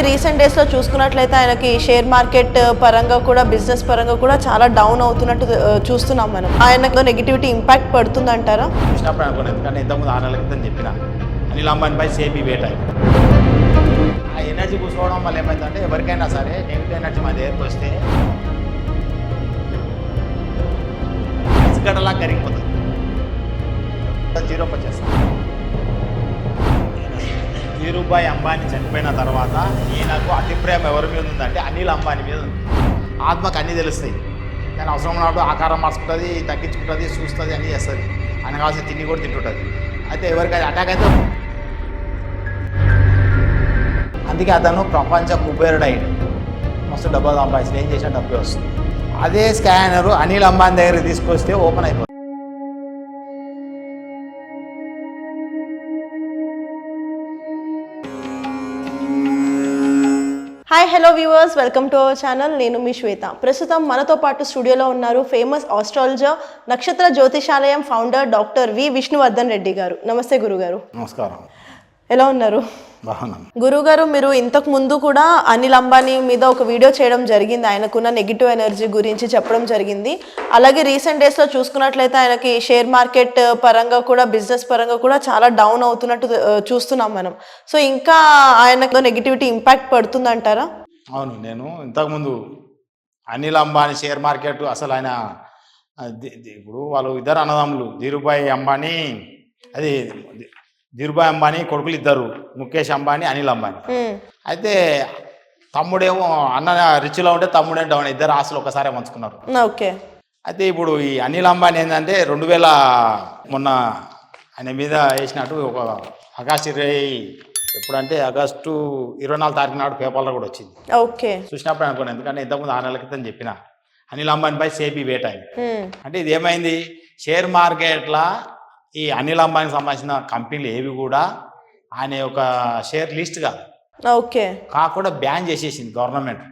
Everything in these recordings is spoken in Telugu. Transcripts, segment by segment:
రీసెంట్ డేస్లో చూసుకున్నట్లయితే ఆయనకి షేర్ మార్కెట్ పరంగా కూడా బిజినెస్ పరంగా కూడా చాలా డౌన్ అవుతున్నట్టు చూస్తున్నాం మనం. ఆయనకు నెగిటివిటీ ఇంపాక్ట్ పడుతుందంటారా? చూసినప్పుడు అనుకోండి, ఎందుకంటే ఇంతకుముందు 6 నెలల క్రితం చెప్పిన అనిల్ అంబానీపై సేబీ వేట. ఆ ఎనర్జీ కూర్చోవడం వల్ల ఏమైందంటే ఎవరికైనా సరే నెగిటివ్ ఎనర్జీ మన దగ్గరికి వస్తే గడలా కరిగిపోతుంది, జీరోకి వచ్చేస్తుంది. ధీరుభాయ్ అంబానీ చనిపోయిన తర్వాత ఈయనకు అతి ప్రేమ ఎవరి మీద ఉందంటే అనిల్ అంబానీ మీద ఉంది. ఆత్మకు అన్నీ తెలుస్తాయి, దాని అవసరం ఉన్నప్పుడు ఆకారం మార్చుకుంటుంది, తగ్గించుకుంటుంది, చూస్తుంది, అన్నీ చేస్తుంది. ఆయన కావాల్సిన తిండి కూడా తింటుంటుంది. అయితే ఎవరికైతే అటాక్ అయితే అందుకే అతను ప్రపంచ కుబేరుడు అయ్యాడు. మస్తు డబ్బు సంపాదించి ఏం చేసినా డబ్బే వస్తుంది. అదే స్కానరు అనిల్ అంబానీ దగ్గరికి తీసుకొస్తే ఓపెన్ అయిపోతుంది. Hi hello viewers, welcome to our channel. నేను మీ శ్వేత. ప్రస్తుతం మనతో పాటు స్టూడియోలో ఉన్నారు famous astrologer, Nakshatra Jyotishalayam founder doctor V Vishnuvardhan Reddy garu. నమస్తే గురుగారు. నమస్కారం. ఎలా ఉన్నారు? బాగున్నాను. గురుగారు, మీరు ఇంతకు ముందు కూడా అనిల్ అంబానీ మీద ఒక వీడియో చేయడం జరిగింది, ఆయనకున్న నెగిటివ్ ఎనర్జీ గురించి చెప్పడం జరిగింది. అలాగే రీసెంట్ డేస్లో చూసుకున్నట్లయితే ఆయనకి షేర్ మార్కెట్ పరంగా కూడా బిజినెస్ పరంగా కూడా చాలా డౌన్ అవుతున్నట్టు చూస్తున్నాం మనం. సో ఇంకా ఆయనకు నెగిటివిటీ ఇంపాక్ట్ పడుతుందంటారా? అవును, నేను ఇంతకుముందు అనిల్ అంబానీ షేర్ మార్కెట్ అసలు ఆయన ఇప్పుడు వాళ్ళు ఇద్దరు అన్నదమ్ములు, ధీరుభాయ్ అంబానీ, అది ధీరుభాయ్ అంబానీ కొడుకులు ఇద్దరు, ముఖేష్ అంబానీ, అనిల్ అంబానీ. అయితే తమ్ముడేమో అన్న రిచ్లో ఉంటే తమ్ముడే డౌన్, ఇద్దరు ఆస్తులు ఒకసారి పంచుకున్నారు. ఓకే. అయితే ఇప్పుడు ఈ అనిల్ అంబానీ ఏంటంటే 2000 మొన్న ఆయన మీద వేసినట్టు ఒక ఆకాశ్ రేయ్, ఎప్పుడంటే ఆగస్టు 24 తారీఖు నాడు పేపర్లో కూడా వచ్చింది. ఓకే. చూసినప్పుడు అనుకోండి, ఎందుకంటే ఇంతకుముందు 6 నెలల క్రితం చెప్పిన అనిల్ అంబానీపై సేబీ వేట అయింది. అంటే ఇది ఏమైంది, షేర్ మార్కెట్లో ఈ అనిల్ అంబానీకి సంబంధించిన కంపెనీలు ఏవి కూడా ఆయన యొక్క షేర్ లిస్ట్ కాదు, ఓకే, కాకుండా బ్యాన్ చేసేసింది గవర్నమెంట్.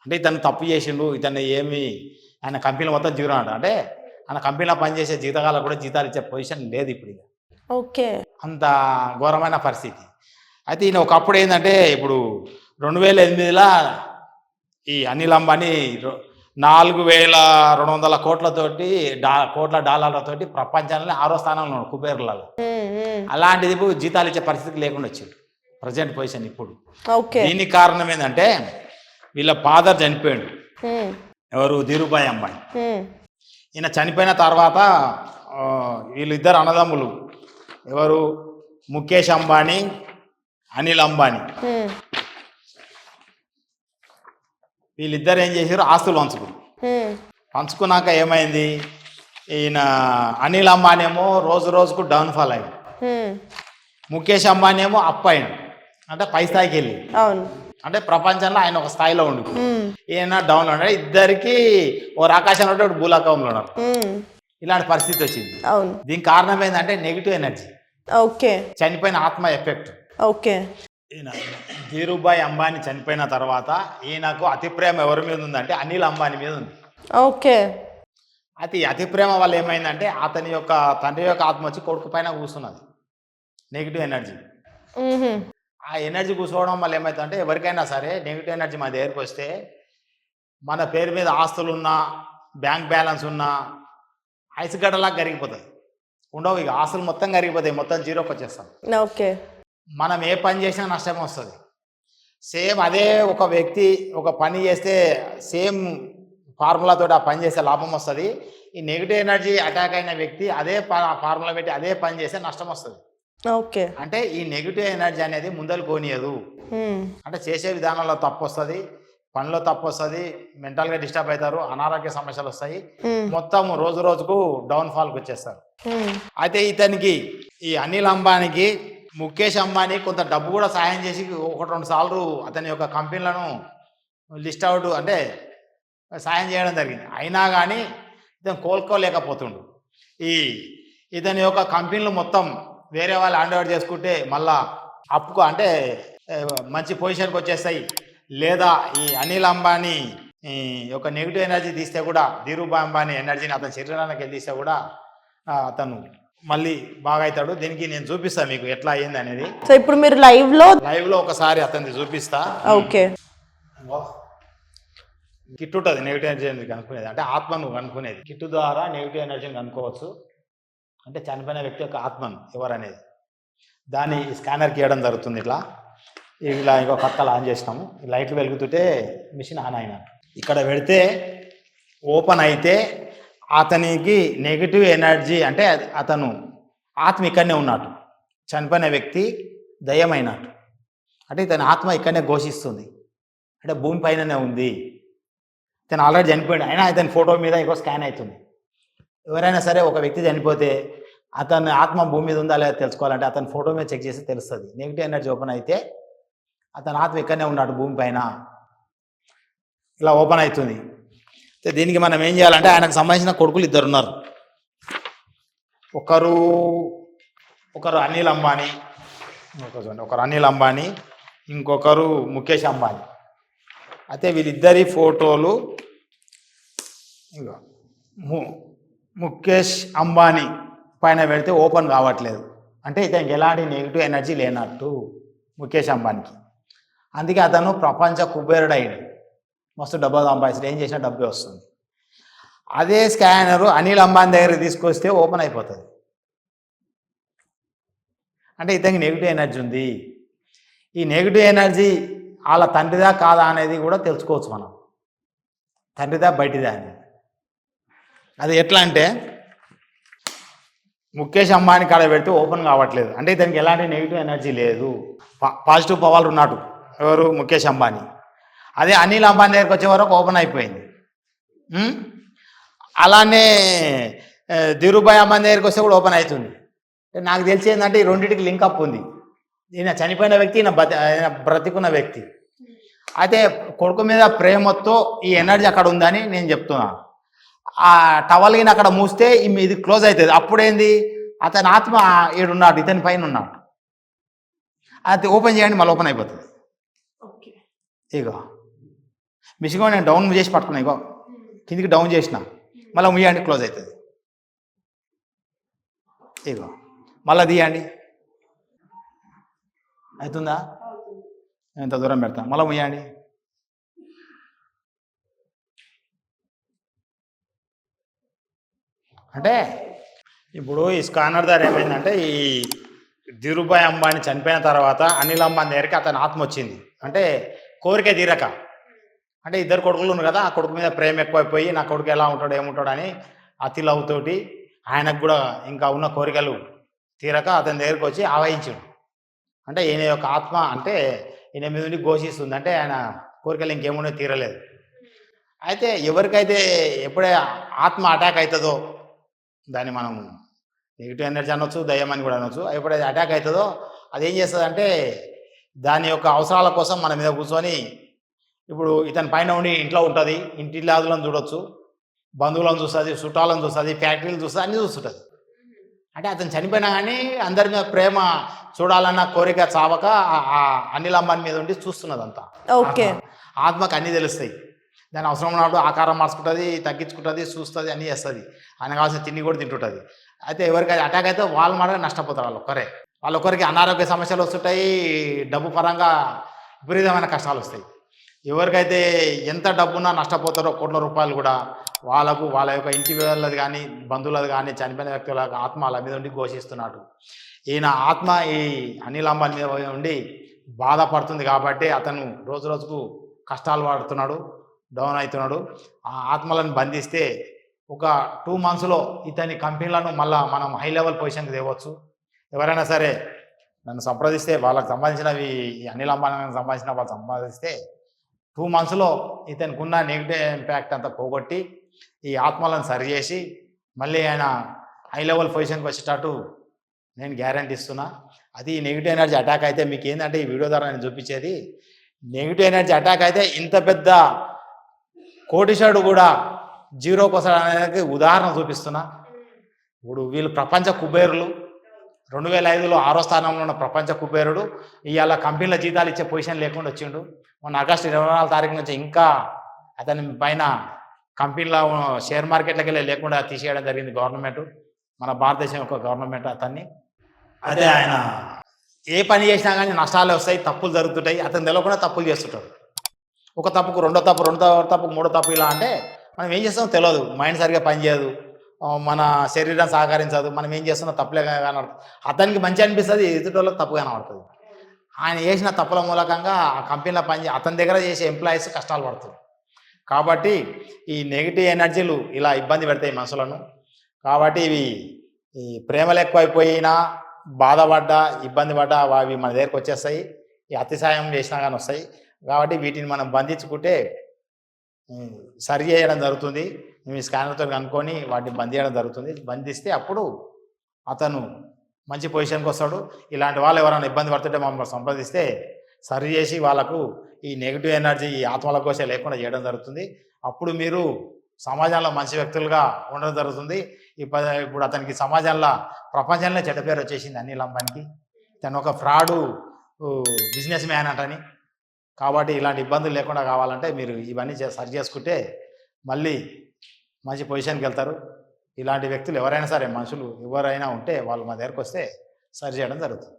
అంటే ఇతను తప్పు చేసిండు, ఇతను ఏమి ఆయన కంపెనీలు మొత్తం జీరో అంట. అంటే ఆయన కంపెనీలో పనిచేసే జీతగాళ్ళకు కూడా జీతాలు ఇచ్చే పొజిషన్ లేదు ఇప్పుడు. ఇక ఓకే, అంత ఘోరమైన పరిస్థితి. అయితే ఈయన ఒకప్పుడు ఏంటంటే, ఇప్పుడు 2008లో ఈ అనిల్ అంబానీ 4200 కోట్లతోటి కోట్ల డాలర్లతోటి ప్రపంచంలో 6వ స్థానంలో ఉన్నాడు కుబేర్లలో. అలాంటిది ఇప్పుడు జీతాలు ఇచ్చే పరిస్థితి లేకుండా వచ్చింది ప్రజెంట్ పొజిషన్ ఇప్పుడు. దీనికి కారణం ఏంటంటే, వీళ్ళ ఫాదర్ చనిపోయాడు, ఎవరు, ధీరుభాయ్ అంబానీ. ఈయన చనిపోయిన తర్వాత వీళ్ళిద్దరు అన్నదమ్ములు, ఎవరు, ముఖేష్ అంబానీ, అనిల్ అంబానీ, వీళ్ళిద్దరు ఏం చేశారు, ఆస్తులు పంచుకున్నాక ఏమైంది, ఈయన అనిల్ అంబానీ ఏమో రోజు రోజుకు డౌన్ఫాల్ అయింది, ముఖేష్ అంబానీ ఏమో అప్ అయింది, అంటే పై స్థాయికి వెళ్ళి, అంటే ప్రపంచంలో ఆయన ఒక స్థాయిలో ఉండు, ఈయన డౌన్లో ఉన్నాడు. ఇద్దరికి ఓ ఆకాశంలో ఉంటే ఒకటి భూలోకంలో ఉన్నారు. ఇలాంటి పరిస్థితి వచ్చింది. దీనికి కారణం ఏంటంటే నెగిటివ్ ఎనర్జీ, చనిపోయిన ఆత్మ ఎఫెక్ట్. ఓకే. ఈయన ధీరుభాయ్ అంబానీ చనిపోయిన తర్వాత ఈయనకు అతి ప్రేమ ఎవరి మీద ఉందంటే అనిల్ అంబానీ మీద ఉంది. ఓకే. అతి ప్రేమ వల్ల ఏమైందంటే, అతని యొక్క తండ్రి యొక్క ఆత్మ వచ్చి కొడుకు పైన కూర్చున్నది, నెగిటివ్ ఎనర్జీ. ఆ ఎనర్జీ కూర్చోవడం వల్ల ఏమవుతుందంటే, ఎవరికైనా సరే నెగిటివ్ ఎనర్జీ మన దగ్గరికి వస్తే మన పేరు మీద ఆస్తులు ఉన్నా, బ్యాంక్ బ్యాలెన్స్ ఉన్నా ఐస్ గడ్డలా కరిగిపోతుంది, ఉండవు. ఇక ఆస్తులు మొత్తం కరిగిపోతాయి, మొత్తం జీరోకి వచ్చేస్తాం. ఓకే. మనం ఏ పని చేసినా నష్టం వస్తుంది. సేమ్ అదే ఒక వ్యక్తి ఒక పని చేస్తే సేమ్ ఫార్ములాతో ఆ పని చేస్తే లాభం వస్తుంది. ఈ నెగిటివ్ ఎనర్జీ అటాక్ అయిన వ్యక్తి అదే ఫార్ములా పెట్టి అదే పని చేస్తే నష్టం వస్తుంది. ఓకే. అంటే ఈ నెగిటివ్ ఎనర్జీ అనేది ముందలు కోనియదు. అంటే చేసే విధానంలో తప్పు వస్తుంది, పనిలో తప్పు వస్తుంది, మెంటల్గా డిస్టర్బ్ అవుతారు, అనారోగ్య సమస్యలు వస్తాయి, మొత్తం రోజు రోజుకు డౌన్ఫాల్కి వచ్చేస్తారు. అయితే ఇతనికి ఈ అనిల్ అంబానీకి ముఖేష్ అంబానీ కొంత డబ్బు కూడా సాయం చేసి 1-2 సార్లు అతని యొక్క కంపెనీలను లిస్ట్ అవుట్ అంటే సాయం చేయడం జరిగింది. అయినా కానీ ఇతను కోలుకోలేకపోతుండు. ఇతని యొక్క కంపెనీలు మొత్తం వేరే వాళ్ళు హ్యాండ్ ఓవర్ చేసుకుంటే మళ్ళా అప్పుకు అంటే మంచి పొజిషన్కి వచ్చేస్తాయి. లేదా ఈ అనిల్ అంబానీ యొక్క నెగిటివ్ ఎనర్జీ తీస్తే కూడా, ధీరుభాయ్ అంబానీ ఎనర్జీని అతని శరీరానికి తీస్తే కూడా అతను మళ్ళీ బాగా అవుతాడు. దీనికి నేను చూపిస్తాను మీకు ఎట్లా అయ్యింది అనేది. సో ఇప్పుడు మీరు లైవ్లో ఒకసారి అతన్ని చూపిస్తా. ఓకే, కిట్ ఉంటుంది నెగిటివ్ ఎనర్జీ కనుక్కునేది, అంటే ఆత్మను కనుక్కునేది. కిట్ ద్వారా నెగిటివ్ ఎనర్జీని కనుక్కోవచ్చు, అంటే చనిపోయిన వ్యక్తి యొక్క ఆత్మను ఎవరనేది. దాన్ని స్కానర్కి ఇవ్వడం జరుగుతుంది. ఇలా ఇంకో కట్టలు ఆన్ చేసినాము, లైట్లు వెలుగుతుంటే మిషన్ ఆన్ అయినట్టు. ఇక్కడ పెడితే ఓపెన్ అయితే అతనికి నెగిటివ్ ఎనర్జీ, అంటే అతను ఆత్మ ఇక్కడనే ఉన్నట్టు, చనిపోయిన వ్యక్తి దయ్యమైనట్టు. అంటే ఇతని ఆత్మ ఇక్కడనే ఘోషిస్తుంది, అంటే భూమి పైననే ఉంది, ఇతను ఆల్రెడీ చనిపోయాడు, అయినా ఇతని ఫోటో మీద ఇంకో స్కాన్ అవుతుంది. ఎవరైనా సరే ఒక వ్యక్తి చనిపోతే అతని ఆత్మ భూమి మీద ఉందా లేదా తెలుసుకోవాలంటే అతని ఫోటో మీద చెక్ చేసి తెలుస్తుంది. నెగిటివ్ ఎనర్జీ ఓపెన్ అయితే అతని ఆత్మ ఇక్కడనే ఉన్నాడు భూమి పైన, ఇలా ఓపెన్ అవుతుంది. దీనికి మనం ఏం చేయాలంటే ఆయనకు సంబంధించిన కొడుకులు 2 ఉన్నారు. ఒకరు అనిల్ అంబానీ, ఇంకొకరు ముఖేష్ అంబానీ. అయితే వీళ్ళిద్దరి ఫోటోలు ముఖేష్ అంబానీ పైన పెడితే ఓపెన్ కావట్లేదు, అంటే ఇతనికి ఎలాంటి నెగిటివ్ ఎనర్జీ లేనట్టు ముఖేష్ అంబానీకి. అందుకే అతను ప్రపంచ కుబేరుడు అయ్యాడు, మస్తు డబ్బు సంపాదిస్తాడు, ఏం చేసినా డబ్బే వస్తుంది. అదే స్కానరు అనిల్ అంబానీ దగ్గరికి తీసుకొస్తే ఓపెన్ అయిపోతుంది, అంటే ఇతనికి నెగిటివ్ ఎనర్జీ ఉంది. ఈ నెగిటివ్ ఎనర్జీ వాళ్ళ తండ్రిదా కాదా అనేది కూడా తెలుసుకోవచ్చు మనం, తండ్రిదా బయటిదా అనేది. అది ఎట్లా అంటే ముఖేష్ అంబానీ కాడ పెడితే ఓపెన్ కావట్లేదు, అంటే ఇతనికి ఎలాంటి నెగిటివ్ ఎనర్జీ లేదు, పాజిటివ్ పవర్ ఉన్నాడు ఎవరు, ముఖేష్ అంబానీ. అదే అనిల్ అంబానీ దగ్గరికి వచ్చే వరకు ఓపెన్ అయిపోయింది. అలానే ధీరుభాయ్ అంబానీ దగ్గరికి వస్తే కూడా ఓపెన్ అవుతుంది. నాకు తెలిసి ఏంటంటే ఈ రెండింటికి లింకప్ ఉంది. ఈయన చనిపోయిన వ్యక్తి, ఈయన బ్రతికున్న వ్యక్తి. అయితే కొడుకు మీద ప్రేమతో ఈ ఎనర్జీ అక్కడ ఉందని నేను చెప్తున్నాను. ఆ టవల్ని అక్కడ మూస్తే ఇది క్లోజ్ అవుతుంది. అప్పుడేంది, అతని ఆత్మ ఈడున్నాడు, ఇతని పైన ఉన్నాడు. అది ఓపెన్ చేయండి, మళ్ళీ ఓపెన్ అయిపోతుంది. ఇగో మిషిగో నేను డౌన్ చేసి పట్టుకున్నా, ఇగో కిందికి డౌన్ చేసిన, మళ్ళీ ముయ్యండి, క్లోజ్ అవుతుంది. ఇగో మళ్ళీ తీయండి, అవుతుందా? ఎంత దూరం పెడతా, మళ్ళీ ముయ్యండి. అంటే ఇప్పుడు ఈ స్కానర్ ద్వారా ఏమైందంటే, ఈ ధీరుభాయ్ అంబానీ చనిపోయిన తర్వాత అనిల్ అంబానీ దగ్గరికి అతని ఆత్మ వచ్చింది. అంటే కోరిక తీరక, అంటే 2 కొడుకులు ఉన్నారు కదా, ఆ కొడుకు మీద ప్రేమ ఎక్కువైపోయి నా కొడుకు ఎలా ఉంటాడు ఏముంటాడు అని అతి లవ్తోటి ఆయనకు కూడా ఇంకా ఉన్న కోరికలు తీరక అతని దగ్గరికి వచ్చి ఆవహించాడు. అంటే ఈయన యొక్క ఆత్మ అంటే ఈయన మీద నుండి ఘోషిస్తుంది, అంటే ఆయన కోరికలు ఇంకేముండో తీరలేదు. అయితే ఎవరికైతే ఎప్పుడే ఆత్మ అటాక్ అవుతుందో, దాన్ని మనం నెగిటివ్ ఎనర్జీ అనొచ్చు, దయ్యం అని కూడా అనొచ్చు, ఎప్పుడైతే అటాక్ అవుతుందో అదేం చేస్తుందంటే దాని యొక్క అవసరాల కోసం మన మీద కూర్చొని, ఇప్పుడు ఇతని పైన ఉండి ఇంట్లో ఉంటుంది, ఇంటి లాదులను చూడొచ్చు, బంధువులను చూస్తుంది, చుట్టాలను చూస్తుంది, ఫ్యాక్టరీలు చూస్తుంది, అన్నీ చూస్తుంటుంది. అంటే అతను చనిపోయినా కానీ అందరి మీద ప్రేమ చూడాలన్న కోరిక చావక అనిల్ అంబానీ మీద ఉండి చూస్తున్నదంతా. ఓకే, ఆత్మకు అన్నీ తెలుస్తాయి. దాని అవసరం ఉన్నప్పుడు ఆకారం మార్చుకుంటుంది, తగ్గించుకుంటుంది, చూస్తుంది, అన్నీ చేస్తుంది. ఆయన కావాల్సిన తిండి కూడా తింటుంటుంది. అయితే ఎవరికైతే అటాక్ అయితే వాళ్ళు మాత్రమే నష్టపోతారు. వాళ్ళొక్కరికి అనారోగ్య సమస్యలు వస్తుంటాయి, డబ్బు పరంగా విపరీతమైన కష్టాలు వస్తాయి. ఎవరికైతే ఎంత డబ్బున్నా నష్టపోతారో, కోట్ల రూపాయలు కూడా, వాళ్ళ యొక్క ఇంటి వాళ్ళది కానీ బంధువులది కానీ చనిపోయిన వ్యక్తుల ఆత్మ వాళ్ళ మీద ఉండి ఘోషిస్తున్నాడు. ఈయన ఆత్మ ఈ అనిల్ అంబానీ మీద ఉండి బాధపడుతుంది కాబట్టి అతను రోజు రోజుకు కష్టాలు పడుతున్నాడు, డౌన్ అవుతున్నాడు. ఆ ఆత్మలను బంధిస్తే ఒక 2 monthsలో ఇతని కంపెనీలను మళ్ళీ మనం హై లెవెల్ పొజిషన్కి తేవచ్చు. ఎవరైనా సరే నన్ను సంప్రదిస్తే, వాళ్ళకి సంబంధించినవి అనిల్ అంబానీకి సంబంధించిన వాళ్ళు సంపాదిస్తే 2 monthsలో ఇతనికి ఉన్న నెగిటివ్ ఇంపాక్ట్ అంతా పోగొట్టి ఈ ఆత్మలను సరిచేసి మళ్ళీ ఆయన హై లెవెల్ పొజిషన్కి వచ్చేటట్టు నేను గ్యారంటీ ఇస్తున్నా. అది నెగిటివ్ ఎనర్జీ అటాక్ అయితే మీకు ఏంటంటే ఈ వీడియో ద్వారా నేను చూపించేది, నెగిటివ్ ఎనర్జీ అటాక్ అయితే ఇంత పెద్ద కోటీశ్వరుడు కూడా జీరోకి వస్తాడు అనేది ఉదాహరణ చూపిస్తున్నా. ఇప్పుడు వీళ్ళు ప్రపంచ కుబేరులు, 2005లో 6వ స్థానంలో ఉన్న ప్రపంచ కుబేరుడు ఇవాళ కంపెనీల జీతాలు ఇచ్చే పొజిషన్ లేకుండా వచ్చిండు. మొన్న ఆగస్టు 24వ తారీఖు నుంచి ఇంకా అతని పైన కంపెనీల షేర్ మార్కెట్లకి వెళ్ళి లేకుండా తీసేయడం జరిగింది గవర్నమెంట్. మన భారతదేశం యొక్క గవర్నమెంట్ అతన్ని. అదే ఆయన ఏ పని చేసినా కానీ నష్టాలు వస్తాయి, తప్పులు జరుగుతుంటాయి, అతను తెలియకుండా తప్పులు చేస్తుంటాడు. ఒక తప్పుకు రెండో తప్పుకు మూడో తప్పు ఇలా అంటే మనం ఏం చేస్తామో తెలియదు, మైండ్ సరిగ్గా పనిచేయదు, మన శరీరం సహకరించదు, మనం ఏం చేస్తున్నా తప్పులే కనబడుతుంది. అతనికి మంచి అనిపిస్తుంది, ఎదుటోళ్ళకి తప్పు కనబడుతుంది. ఆయన చేసిన తప్పుల మూలకంగా ఆ కంపెనీలో అతని దగ్గర చేసే ఎంప్లాయీస్ కష్టాలు పడుతుంది. కాబట్టి ఈ నెగిటివ్ ఎనర్జీలు ఇలా ఇబ్బంది పెడతాయి మనుషులను. కాబట్టి ఇవి ఈ ప్రేమలు ఎక్కువైపోయినా, బాధపడ్డా, ఇబ్బంది పడ్డా అవి మన దగ్గరకు వచ్చేస్తాయి. ఈ అతిశయం చేసినా కానీ వస్తాయి. కాబట్టి వీటిని మనం బంధించుకుంటే సరి చేయడం జరుగుతుంది. మీ స్కానర్తో కనుక్కొని వాటిని బంధించడం జరుగుతుంది. బంధిస్తే అప్పుడు అతను మంచి పొజిషన్కి వస్తాడు. ఇలాంటి వాళ్ళు ఎవరైనా ఇబ్బంది పడుతుంటే మమ్మల్ని సంప్రదిస్తే సరి చేసి వాళ్ళకు ఈ నెగిటివ్ ఎనర్జీ, ఈ ఆత్మల కోశ లేకుండా చేయడం జరుగుతుంది. అప్పుడు మీరు సమాజంలో మంచి వ్యక్తులుగా ఉండడం జరుగుతుంది. ఇప్పుడు అతనికి సమాజంలో, ప్రపంచంలో చెడ్డ పేరు వచ్చేసింది అనిల్ అంబానీకి. తను ఒక ఫ్రాడు బిజినెస్ మ్యాన్ అంటని. కాబట్టి ఇలాంటి ఇబ్బందులు లేకుండా కావాలంటే మీరు ఇవన్నీ సరి చేసుకుంటే మళ్ళీ మంచి పొజిషన్కి వెళ్తారు. ఇలాంటి వ్యక్తులు ఎవరైనా సరే, మనుషులు ఎవరైనా ఉంటే వాళ్ళు మా దగ్గరకు వస్తే సరి చేయడం జరుగుతుంది.